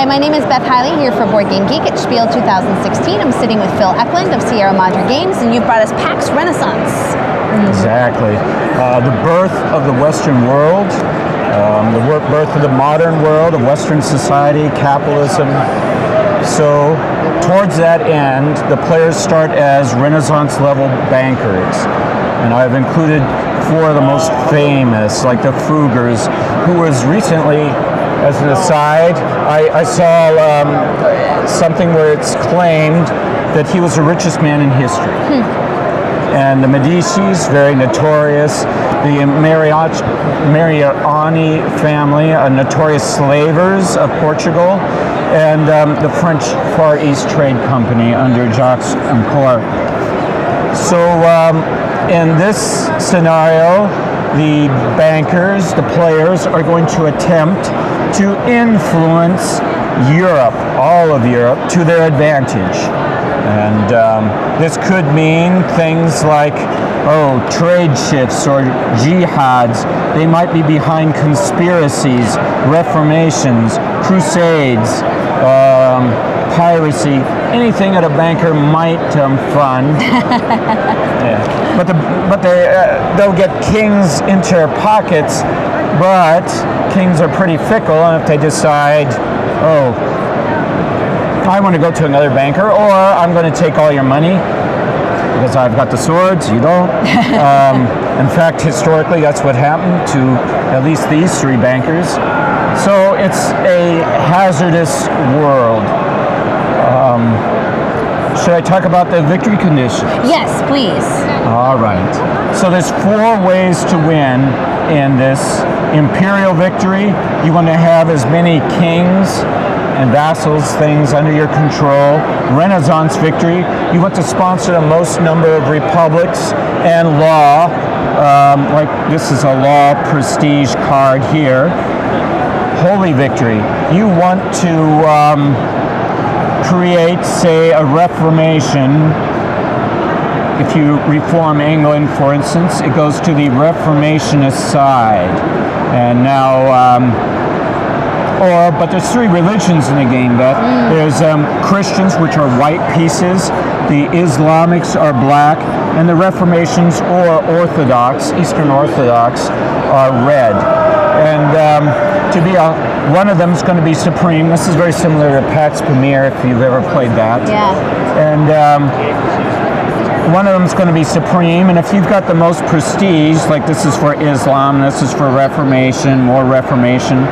Hi, my name is Beth Hiley here for Board Game Geek at SPIEL 2016. I'm sitting with Phil Eklund of Sierra Madre Games, and you've brought us Pax Renaissance. Exactly. The birth of the Western world, the birth of the modern world, of Western society, capitalism. So, towards that end, the players start as Renaissance-level bankers. And I've included four of the most famous, like the Frugers, who was recently, as an aside, I saw something where it's claimed that he was the richest man in history. And the Medicis, very notorious. The Mariani family, notorious slavers of Portugal. And the French Far East Trade Company under Jacques Anquetil. So in this scenario, the bankers, the players, are going to attempt to influence Europe, all of Europe, to their advantage. And this could mean things like, trade shifts or jihads. They might be behind conspiracies, reformations, crusades, piracy, anything that a banker might fund. Yeah. But they'll get kings into their pockets, but kings are pretty fickle, and if they decide, I want to go to another banker, or I'm going to take all your money because I've got the swords, you don't. In fact, historically, that's what happened to at least these three bankers. So it's a hazardous world. Should I talk about the victory conditions? Yes, please. All right. So there's four ways to win in this imperial victory. You want to have as many kings and vassals, things under your control. Renaissance victory, you want to sponsor the most number of republics and law. Like this is a law prestige card here. Holy victory, you want to create, say, a reformation. If you reform England, for instance, it goes to the reformationist side. And now, but there's three religions in the game, Beth. There's Christians, which are white pieces. The Islamics are black. And the Reformations, or Orthodox, Eastern Orthodox, are red. And one of them is going to be supreme. This is very similar to Pax Premier, if you've ever played that. Yeah. And one of them is going to be supreme, and if you've got the most prestige, like this is for Islam, this is for Reformation, more Reformation,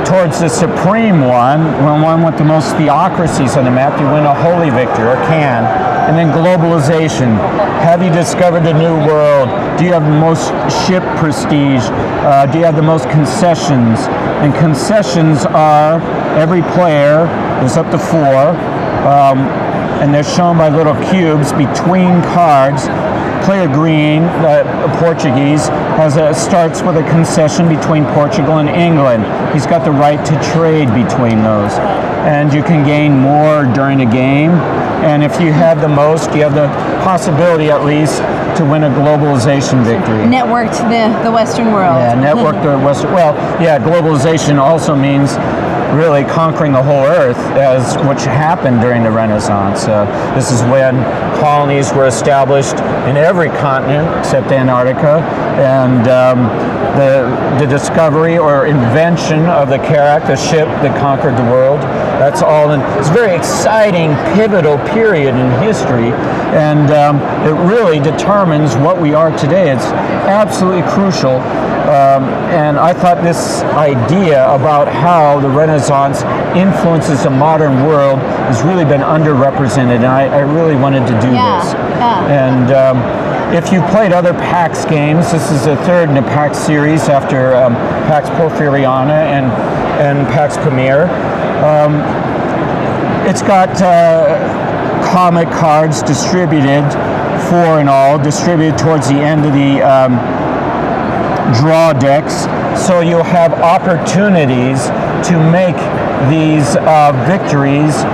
towards the supreme one with the most theocracies on the map, you win a holy victory, or can. And then globalization. Have you discovered a new world? Do you have the most ship prestige? Do you have the most concessions? And concessions are, every player, there's up to four, and they're shown by little cubes between cards. Player green, Portuguese, starts with a concession between Portugal and England. He's got the right to trade between those. And you can gain more during the game. And if you have the most, you have the possibility at least to win a globalization victory. Networked the Western world. Yeah, networked the Western. Well, yeah, globalization also means really conquering the whole earth, as which happened during the Renaissance. This is when colonies were established in every continent except Antarctica, and the discovery or invention of the Carrack, the ship that conquered the world. That's all it's a very exciting, pivotal period in history, and it really determines what we are today. It's absolutely crucial. And I thought this idea about how the Renaissance influences the modern world has really been underrepresented, and I really wanted to do this. And if you played other PAX games, this is the third in the PAX series after PAX Porfiriana and PAX Premier. It's got comic cards distributed, four in all, distributed towards the end of the draw decks, so you'll have opportunities to make these victories,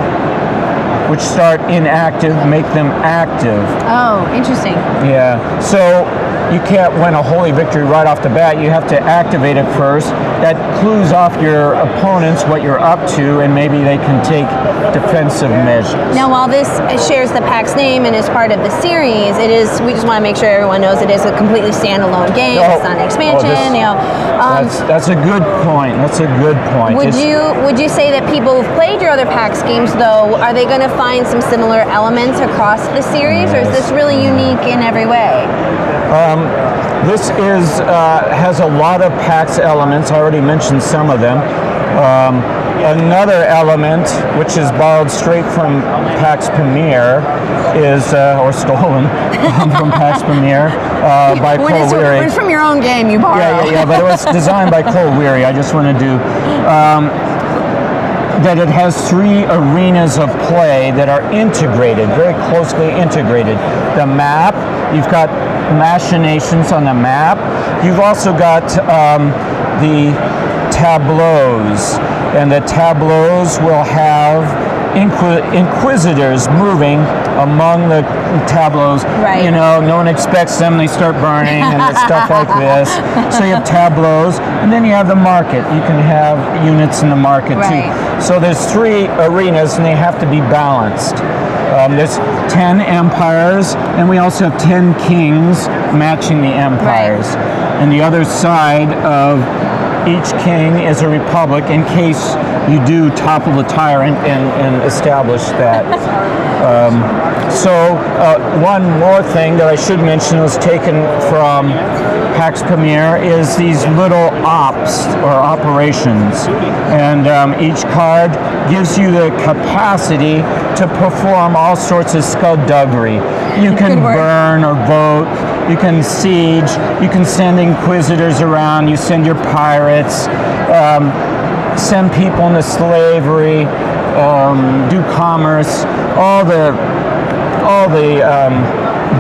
which start inactive, make them active. Oh, interesting. Yeah, so you can't win a holy victory right off the bat. You have to activate it first. That clues off your opponents what you're up to, and maybe they can take defensive measures. Now, while this shares the PAX name and is part of the series, it is. We just want to make sure everyone knows it is a completely standalone game. It's not an expansion. That's a good point. That's a good point. Would you say that people who've played your other PAX games, though, are they going to find some similar elements across the series, or is this really unique in every way? This has a lot of PAX elements. I already mentioned some of them. Another element, which is borrowed straight from PAX Premier, is or stolen from PAX Premier by Cole Weary. When it's from your own game, you borrow. Yeah, but it was designed by Cole Weary. I just want to do that. It has 3 arenas of play that are integrated, very closely integrated. The map, you've got machinations on the map. You've also got the tableaus, and the tableaus will have inquisitors moving among the tableaus. Right. You know, no one expects them, they start burning and stuff like this. So you have tableaus, and then you have the market. You can have units in the market too. So there's 3 arenas, and they have to be balanced. There's 10 empires, and we also have 10 kings matching the empires. And the other side of each king is a republic, in case you do topple the tyrant and establish that. One more thing that I should mention was taken from PAX Premier is these little ops or operations, and each card gives you the capacity to perform all sorts of skullduggery. You can burn or vote, you can siege, you can send inquisitors around, you send your pirates, send people into slavery, do commerce, all the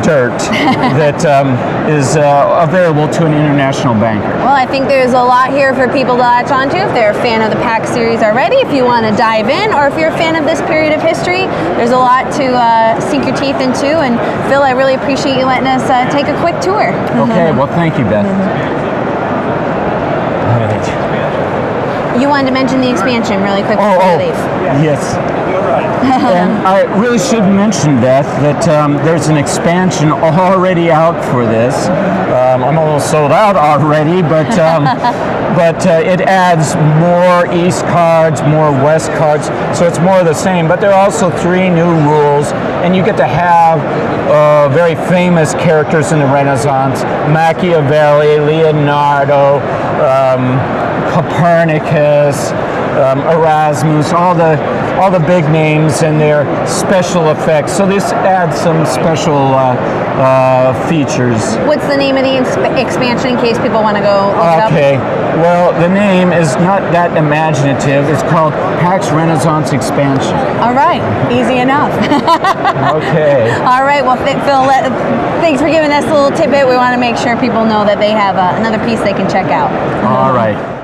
dirt that is available to an international banker. Well, I think there's a lot here for people to latch onto if they're a fan of the PAX series already, if you want to dive in, or if you're a fan of this period of history. There's a lot to sink your teeth into, and Phil, I really appreciate you letting us take a quick tour. Okay, well, thank you, Beth. You wanted to mention the expansion really quick before you leave. Yes. And I really should mention, Beth, that there's an expansion already out for this. I'm almost sold out already, but it adds more East cards, more West cards, so it's more of the same. But there are also 3 new rules, and you get to have very famous characters in the Renaissance: Machiavelli, Leonardo, Copernicus, Erasmus, all the big names and their special effects. So this adds some special features. What's the name of the expansion in case people want to go look it up? Okay, well, the name is not that imaginative. It's called Pax Renaissance Expansion. All right, easy enough. Okay. All right, well, Phil, thanks for giving us a little tidbit. We want to make sure people know that they have another piece they can check out. All right.